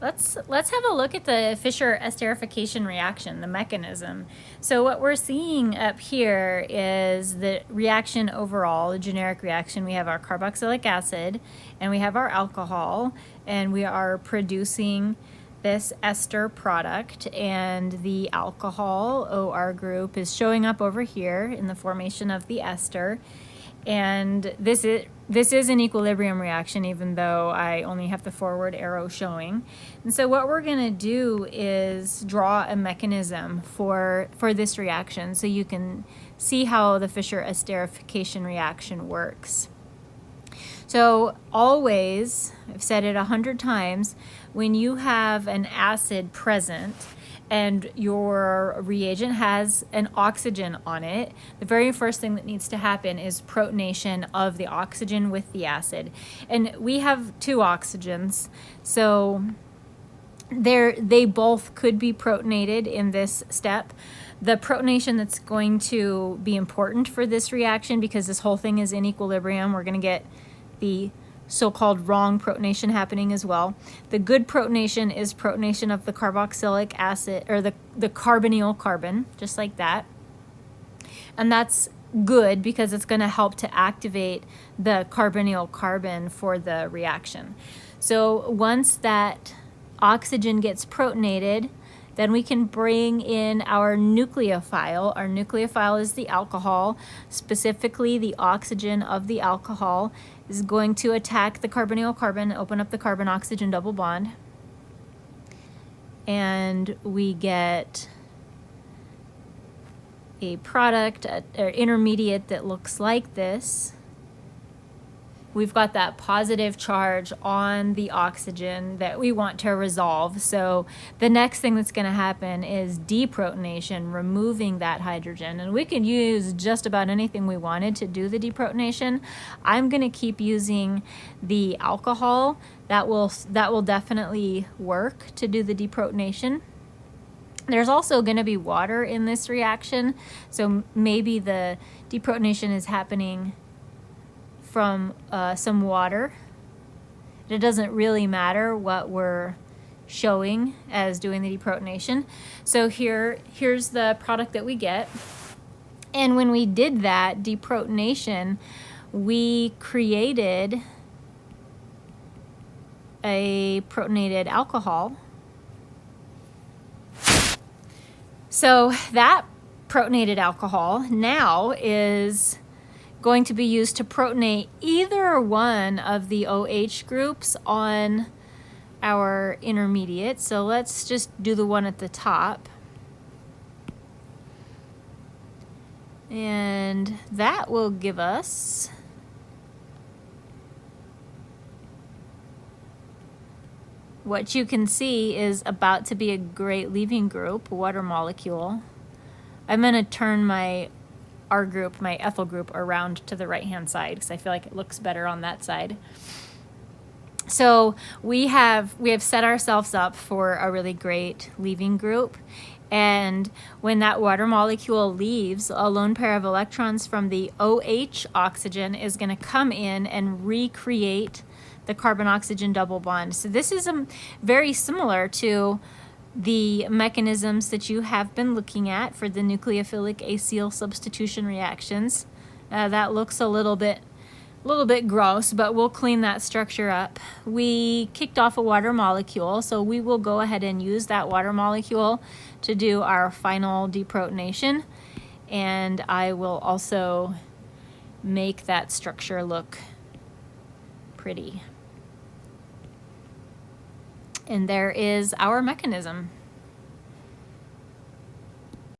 Let's have a look at the Fischer esterification reaction, the mechanism. So what we're seeing up here is the reaction overall, the generic reaction. We have our carboxylic acid and we have our alcohol, and we are producing this ester product, and the alcohol OR group is showing up over here in the formation of the ester. And this is an equilibrium reaction, even though I only have the forward arrow showing. And so what we're going to do is draw a mechanism for this reaction so you can see how the Fischer esterification reaction works. So always, I've said it 100 times, when you have an acid present and your reagent has an oxygen on it, the very first thing that needs to happen is protonation of the oxygen with the acid. And we have 2 oxygens, so they both could be protonated in this step. The protonation that's going to be important for this reaction, because this whole thing is in equilibrium, we're going to get the so-called wrong protonation happening as well. The good protonation is protonation of the carboxylic acid, or the carbonyl carbon, just like that. And that's good because it's going to help to activate the carbonyl carbon for the reaction. So once that oxygen gets protonated, then we can bring in our nucleophile. Our nucleophile is the alcohol. Specifically, the oxygen of the alcohol is going to attack the carbonyl carbon, open up the carbon-oxygen double bond. And we get a product, or intermediate, that looks like this. We've got that positive charge on the oxygen that we want to resolve. So the next thing that's going to happen is deprotonation, removing that hydrogen. And we can use just about anything we wanted to do the deprotonation. I'm going to keep using the alcohol. That will definitely work to do the deprotonation. There's also going to be water in this reaction, so maybe the deprotonation is happening from some water. It doesn't really matter what we're showing as doing the deprotonation. So here's the product that we get. And when we did that deprotonation, we created a protonated alcohol. So that protonated alcohol now is going to be used to protonate either one of the OH groups on our intermediate. So let's just do the one at the top. And that will give us what you can see is about to be a great leaving group, water molecule. I'm going to turn my R group, my ethyl group, around to the right-hand side because I feel like it looks better on that side. So we have set ourselves up for a really great leaving group. And when that water molecule leaves, a lone pair of electrons from the OH oxygen is going to come in and recreate the carbon-oxygen double bond. So this is very similar to the mechanisms that you have been looking at for the nucleophilic acyl substitution reactions. That looks a little bit gross, but we'll clean that structure up. We kicked off a water molecule, so we will go ahead and use that water molecule to do our final deprotonation, and I will also make that structure look pretty. And there is our mechanism.